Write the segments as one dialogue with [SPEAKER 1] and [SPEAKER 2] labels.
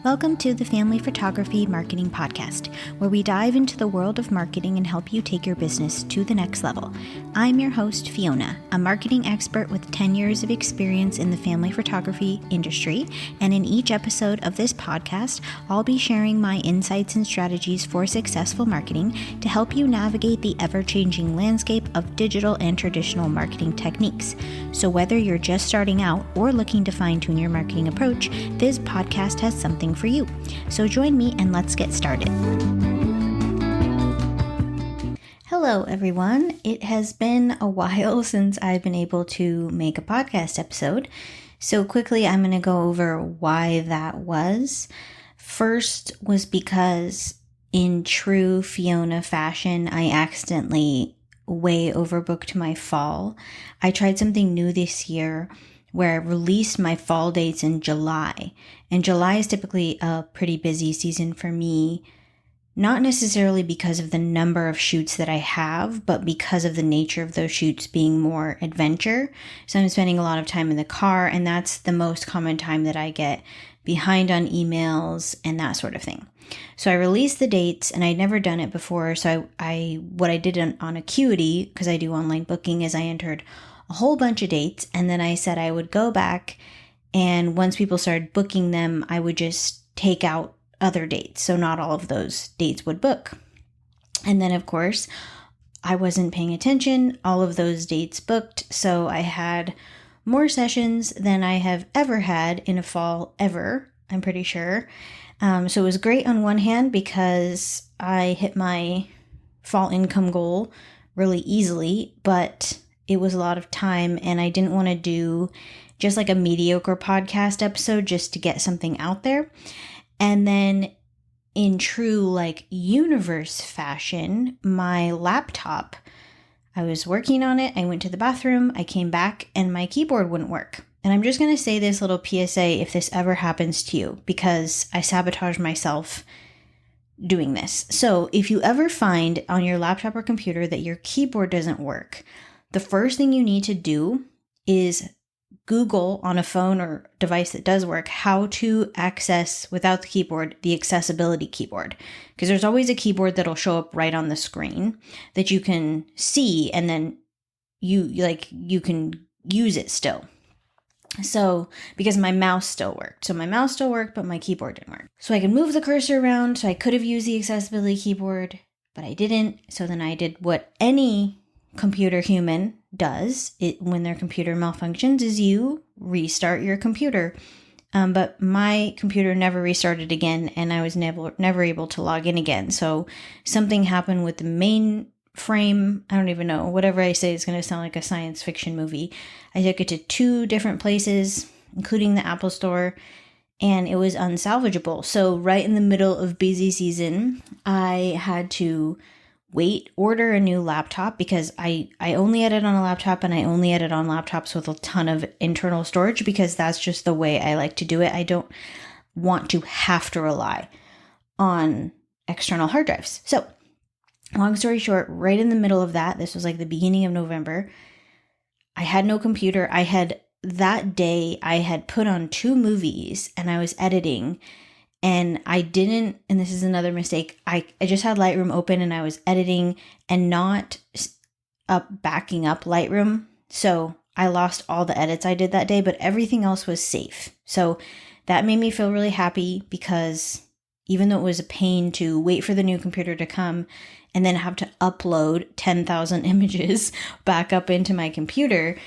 [SPEAKER 1] Welcome to the Family Photography Marketing Podcast, where we dive into the world of marketing and help you take your business to the next level. I'm your host, Fiona, a marketing expert with 10 years of experience in the family photography industry, and in each episode of this podcast, I'll be sharing my insights and strategies for successful marketing to help you navigate the ever-changing landscape of digital and traditional marketing techniques. So whether you're just starting out or looking to fine-tune your marketing approach, this podcast has something for you. So join me and let's get started. Hello, everyone. It has been a while since I've been able to make a podcast episode. So quickly, I'm going to go over why that was. First was because in true Fiona fashion, I accidentally way overbooked my fall. I tried something new this year where I released my fall dates in July. And July is typically a pretty busy season for me, not necessarily because of the number of shoots that I have, but because of the nature of those shoots being more adventure. So I'm spending a lot of time in the car, and that's the most common time that I get behind on emails and that sort of thing. So I released the dates, and I'd never done it before. So what I did on Acuity, because I do online booking, is I entered a whole bunch of dates, and then I said I would go back, and once people started booking them, I would just take out other dates, so not all of those dates would book. And then, of course, I wasn't paying attention. All of those dates booked, so I had more sessions than I have ever had in a fall ever, I'm pretty sure. So it was great on one hand because I hit my fall income goal really easily, but it was a lot of time, and I didn't want to do just like a mediocre podcast episode just to get something out there. And then in true like universe fashion, my laptop, I was working on it. I went to the bathroom, I came back, and my keyboard wouldn't work. And I'm just going to say this little PSA if this ever happens to you, because I sabotage myself doing this. So if you ever find on your laptop or computer that your keyboard doesn't work, the first thing you need to do is Google on a phone or device that does work how to access, without the keyboard, the accessibility keyboard. Because there's always a keyboard that'll show up right on the screen that you can see, and then you can use it still. So, because my mouse still worked. So my mouse still worked, but my keyboard didn't work. So I could move the cursor around, so I could have used the accessibility keyboard, but I didn't. So then I did what any computer human does when their computer malfunctions, is you restart your computer. But my computer never restarted again, and I was never able to log in again. So something happened with the main frame. I don't even know. Whatever I say is going to sound like a science fiction movie. I took it to 2 different places, including the Apple Store, and it was unsalvageable. So right in the middle of busy season, I had to order a new laptop, because I only edit on a laptop, and I only edit on laptops with a ton of internal storage, because that's just the way I like to do it. I don't want to have to rely on external hard drives. So long story short, right in the middle of that, this was like the beginning of November, I had no computer. That day I had put on 2 movies, and I was editing. And I didn't, and this is another mistake, I just had Lightroom open, and I was editing and not backing up Lightroom. So I lost all the edits I did that day, but everything else was safe. So that made me feel really happy, because even though it was a pain to wait for the new computer to come and then have to upload 10,000 images back up into my computer,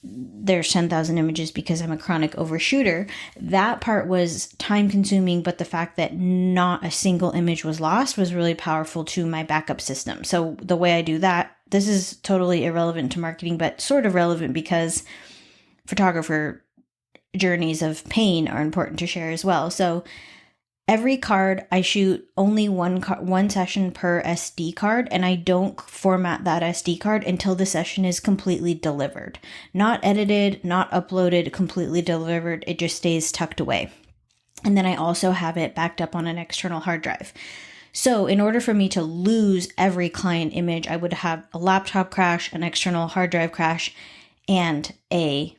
[SPEAKER 1] there's 10,000 images because I'm a chronic overshooter. That part was time consuming, but the fact that not a single image was lost was really powerful to my backup system. So the way I do that, this is totally irrelevant to marketing, but sort of relevant because photographer journeys of pain are important to share as well. So every card, I shoot only one session per SD card, and I don't format that SD card until the session is completely delivered. Not edited, not uploaded, completely delivered. It just stays tucked away. And then I also have it backed up on an external hard drive. So in order for me to lose every client image, I would have a laptop crash, an external hard drive crash, and a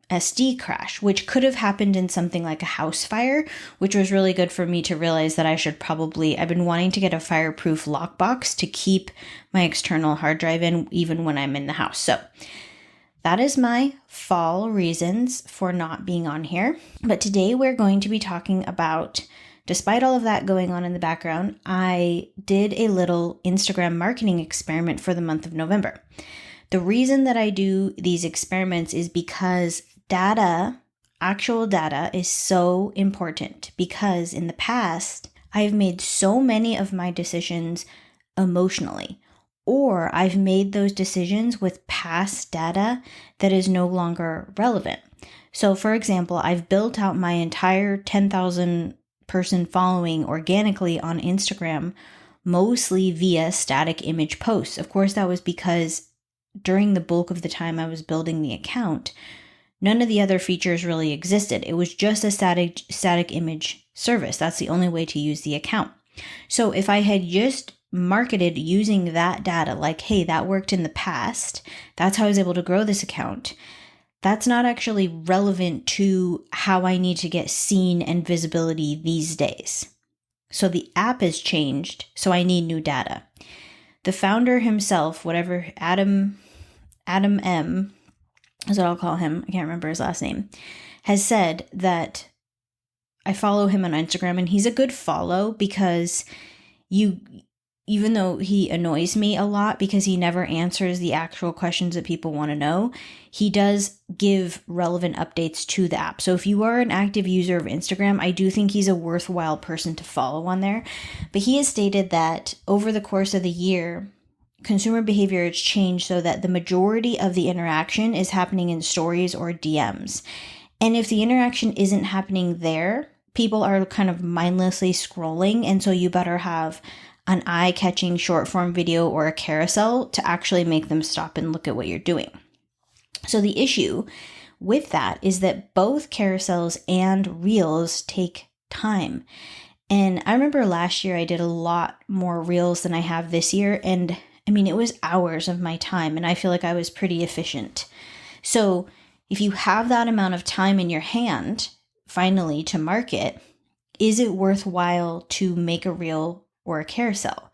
[SPEAKER 1] SD crash, which could have happened in something like a house fire, which was really good for me to realize that I've been wanting to get a fireproof lockbox to keep my external hard drive in even when I'm in the house. So that is my fall reasons for not being on here. But today we're going to be talking about, despite all of that going on in the background, I did a little Instagram marketing experiment for the month of November. The reason that I do these experiments is because actual data is so important, because in the past, I've made so many of my decisions emotionally, or I've made those decisions with past data that is no longer relevant. So for example, I've built out my entire 10,000 person following organically on Instagram, mostly via static image posts. Of course, that was because during the bulk of the time I was building the account, none of the other features really existed. It was just a static image service. That's the only way to use the account. So if I had just marketed using that data, like, hey, that worked in the past, that's how I was able to grow this account, that's not actually relevant to how I need to get seen and visibility these days. So the app has changed, so I need new data. The founder himself, whatever, Adam M, is what I'll call him, I can't remember his last name, has said that I follow him on Instagram, and he's a good follow because even though he annoys me a lot because he never answers the actual questions that people want to know, he does give relevant updates to the app. So if you are an active user of Instagram, I do think he's a worthwhile person to follow on there. But he has stated that over the course of the year, consumer behavior has changed so that the majority of the interaction is happening in stories or DMs. And if the interaction isn't happening there, people are kind of mindlessly scrolling. And so you better have an eye-catching short form video or a carousel to actually make them stop and look at what you're doing. So the issue with that is that both carousels and reels take time. And I remember last year I did a lot more reels than I have this year. And I mean, it was hours of my time, and I feel like I was pretty efficient. So if you have that amount of time in your hand, finally, to market, is it worthwhile to make a reel or a carousel?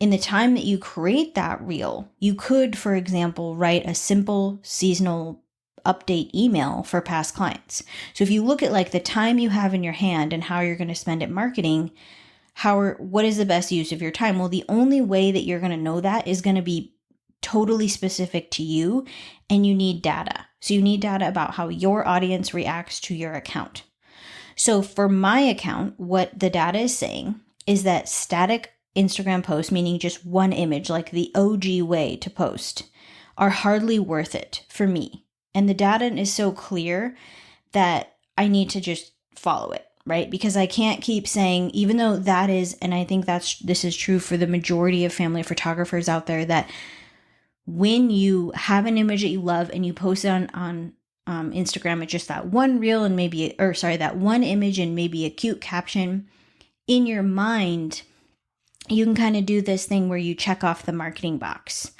[SPEAKER 1] In the time that you create that reel, you could, for example, write a simple seasonal update email for past clients. So if you look at like the time you have in your hand and how you're going to spend it marketing, what is the best use of your time? Well, the only way that you're going to know that is going to be totally specific to you, and you need data. So you need data about how your audience reacts to your account. So for my account, what the data is saying is that static Instagram posts, meaning just one image, like the OG way to post, are hardly worth it for me. And the data is so clear that I need to just follow it, right? Because I can't keep saying, even though that is, and I think this is true for the majority of family photographers out there, that when you have an image that you love and you post it on Instagram, it's just that one reel and that one image and maybe a cute caption. In your mind, you can kind of do this thing where you check off the marketing box.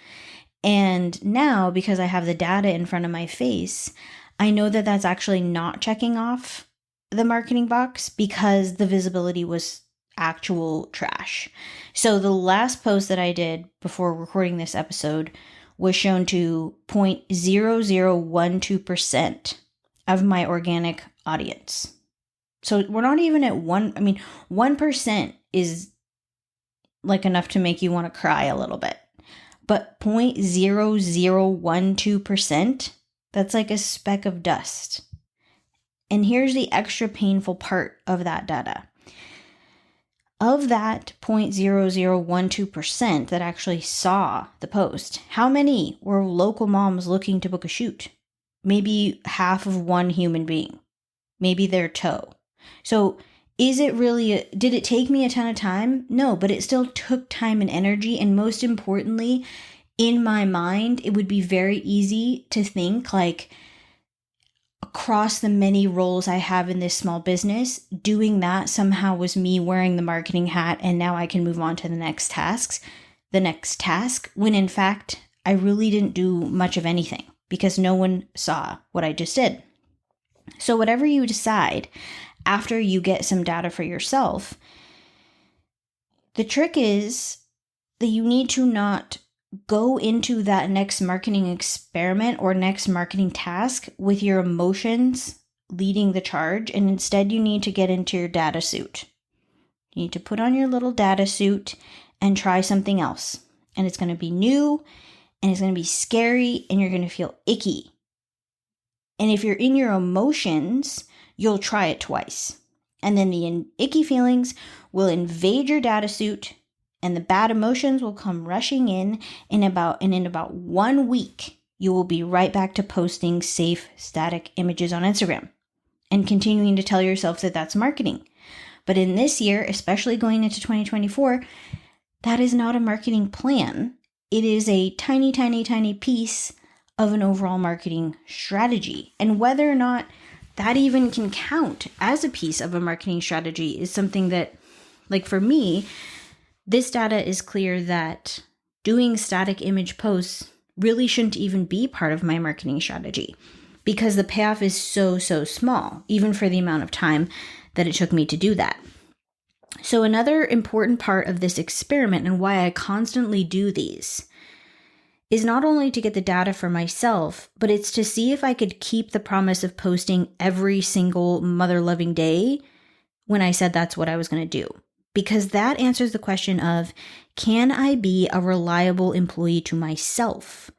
[SPEAKER 1] And now, because I have the data in front of my face, I know that that's actually not checking off the marketing box because the visibility was actual trash. So the last post that I did before recording this episode was shown to 0.0012% of my organic audience. So we're not even at 1% is like enough to make you want to cry a little bit. But 0.0012%, that's like a speck of dust. And here's the extra painful part of that data. Of that 0.0012% that actually saw the post, how many were local moms looking to book a shoot? Maybe half of one human being, maybe their toe. So did it take me a ton of time? No, but it still took time and energy. And most importantly, in my mind, it would be very easy to think like, across the many roles I have in this small business, doing that somehow was me wearing the marketing hat, and now I can move on to the next task, when in fact, I really didn't do much of anything because no one saw what I just did. So whatever you decide after you get some data for yourself, the trick is that you need to not go into that next marketing experiment or next marketing task with your emotions leading the charge, and instead you need to get into your data suit. You need to put on your little data suit and try something else. And it's going to be new, and it's going to be scary, and you're going to feel icky. And if you're in your emotions, you'll try it twice. And then the icky feelings will invade your data suit, and the bad emotions will come rushing in about 1 week, you will be right back to posting safe, static images on Instagram and continuing to tell yourself that that's marketing. But in this year, especially going into 2024, that is not a marketing plan. It is a tiny, tiny, tiny piece of an overall marketing strategy. And whether or not that even can count as a piece of a marketing strategy is something that, like for me, this data is clear that doing static image posts really shouldn't even be part of my marketing strategy because the payoff is so small, even for the amount of time that it took me to do that. So another important part of this experiment and why I constantly do these is not only to get the data for myself, but it's to see if I could keep the promise of posting every single mother-loving day when I said that's what I was going to do. Because that answers the question of, can I be a reliable employee to myself?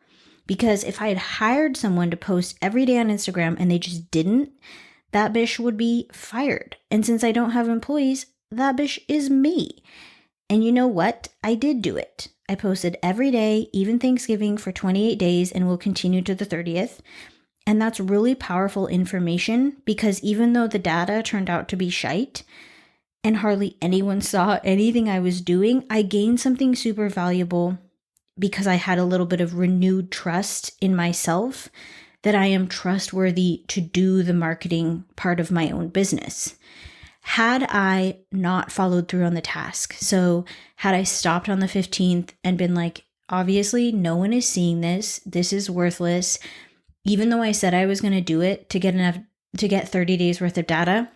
[SPEAKER 1] Because if I had hired someone to post every day on Instagram and they just didn't, that bitch would be fired. And since I don't have employees, that bitch is me. And you know what? I did do it. I posted every day, even Thanksgiving, for 28 days and will continue to the 30th. And that's really powerful information because even though the data turned out to be shite and hardly anyone saw anything I was doing, I gained something super valuable because I had a little bit of renewed trust in myself that I am trustworthy to do the marketing part of my own business. Had I not followed through on the task, so had I stopped on the 15th and been like, obviously no one is seeing this is worthless, even though I said I was going to do it to get 30 days worth of data,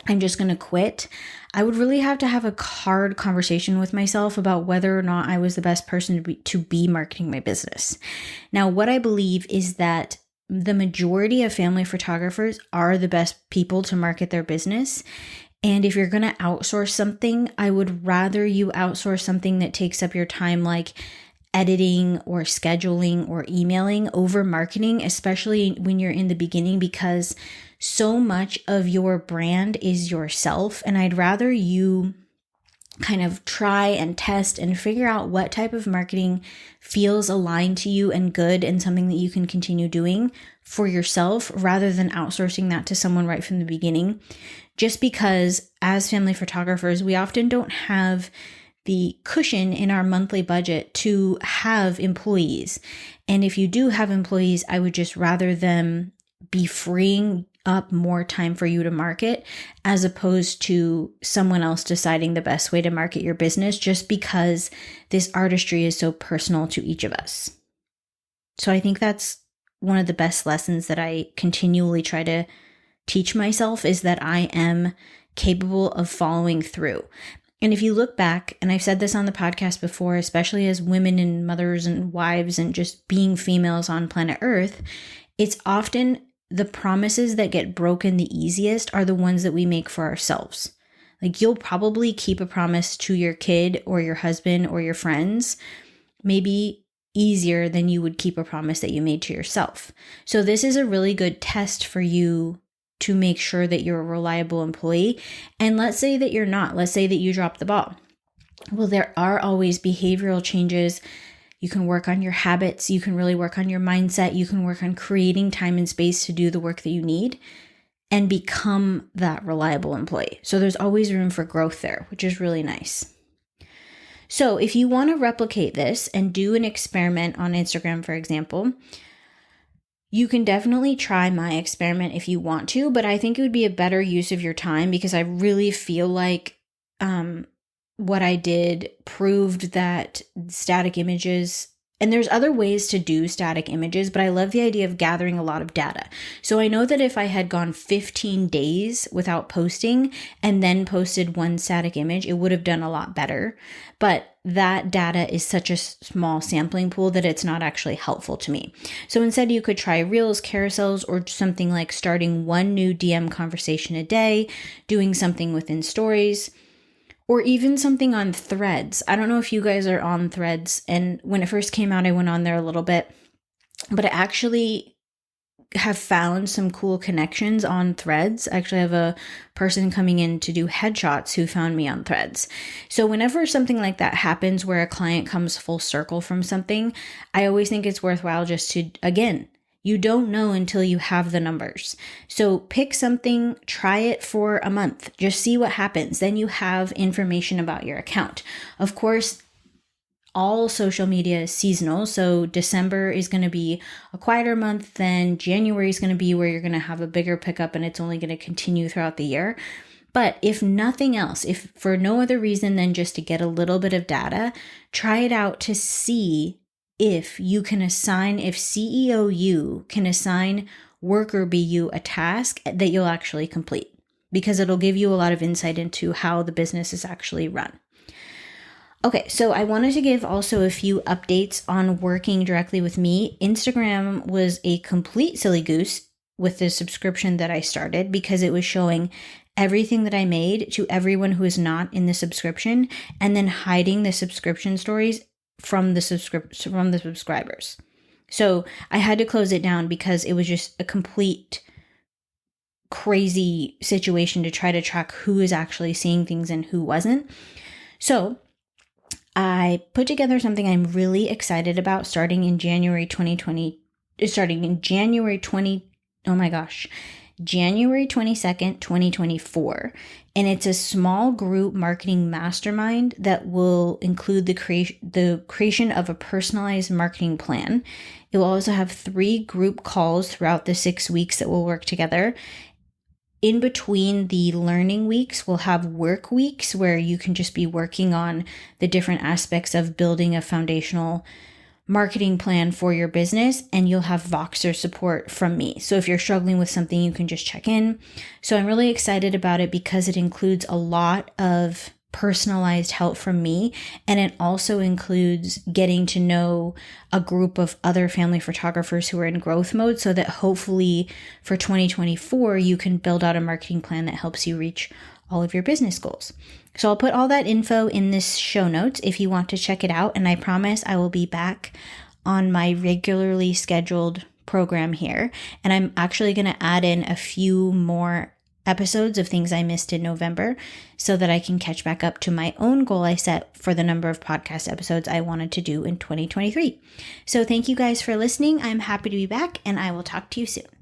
[SPEAKER 1] I'm just going to quit, I would really have to have a hard conversation with myself about whether or not I was the best person to be marketing my business. Now, what I believe is that the majority of family photographers are the best people to market their business. And if you're going to outsource something, I would rather you outsource something that takes up your time, like editing or scheduling or emailing, over marketing, especially when you're in the beginning, because so much of your brand is yourself. And I'd rather you kind of try and test and figure out what type of marketing feels aligned to you and good and something that you can continue doing for yourself rather than outsourcing that to someone right from the beginning. Just because as family photographers, we often don't have the cushion in our monthly budget to have employees. And if you do have employees, I would just rather them be freeing up more time for you to market as opposed to someone else deciding the best way to market your business, just because this artistry is so personal to each of us. So I think that's one of the best lessons that I continually try to teach myself, is that I am capable of following through. And if you look back, and I've said this on the podcast before, especially as women and mothers and wives and just being females on planet Earth, it's often the promises that get broken the easiest are the ones that we make for ourselves. Like, you'll probably keep a promise to your kid or your husband or your friends, maybe easier than you would keep a promise that you made to yourself. So this is a really good test for you to make sure that you're a reliable employee. And let's say that you're not. Let's say that you drop the ball. Well, there are always behavioral changes. You can work on your habits. You can really work on your mindset. You can work on creating time and space to do the work that you need and become that reliable employee. So there's always room for growth there, which is really nice. So if you want to replicate this and do an experiment on Instagram, for example, you can definitely try my experiment if you want to, but I think it would be a better use of your time because I really feel like what I did proved that static images And there's other ways to do static images, but I love the idea of gathering a lot of data. So I know that if I had gone 15 days without posting and then posted one static image, it would have done a lot better. But that data is such a small sampling pool that it's not actually helpful to me. So instead, you could try reels, carousels, or something like starting one new DM conversation a day, doing something within stories, or even something on Threads. I don't know if you guys are on Threads, and when it first came out, I went on there a little bit, but I actually have found some cool connections on Threads. I actually have a person coming in to do headshots who found me on Threads. So whenever something like that happens where a client comes full circle from something, I always think it's worthwhile just to, again, you don't know until you have the numbers. So pick something, try it for a month, just see what happens. Then you have information about your account. Of course, all social media is seasonal. So December is going to be a quieter month. Then January is going to be where you're going to have a bigger pickup, and it's only going to continue throughout the year. But if nothing else, if for no other reason than just to get a little bit of data, try it out to see if you can assign, if CEO can assign worker BU a task that you'll actually complete, because it'll give you a lot of insight into how the business is actually run. Okay, so I wanted to give also a few updates on working directly with me. Instagram was a complete silly goose with the subscription that I started because it was showing everything that I made to everyone who is not in the subscription and then hiding the subscription stories from the subscribers. So I had to close it down because it was just a complete crazy situation to try to track who is actually seeing things and who wasn't. So I put together something I'm really excited about starting in January 22nd, 2024. And it's a small group marketing mastermind that will include the creation of a personalized marketing plan. It will also have 3 group calls throughout the 6 weeks that we'll work together. In between the learning weeks, we'll have work weeks where you can just be working on the different aspects of building a foundational marketing plan for your business, and you'll have Voxer support from me. So if you're struggling with something, you can just check in. So I'm really excited about it because it includes a lot of personalized help from me, and it also includes getting to know a group of other family photographers who are in growth mode, so that hopefully for 2024 you can build out a marketing plan that helps you reach all of your business goals. So I'll put all that info in this show notes if you want to check it out, and I promise I will be back on my regularly scheduled program here, and I'm actually going to add in a few more episodes of things I missed in November so that I can catch back up to my own goal I set for the number of podcast episodes I wanted to do in 2023. So thank you guys for listening. I'm happy to be back, and I will talk to you soon.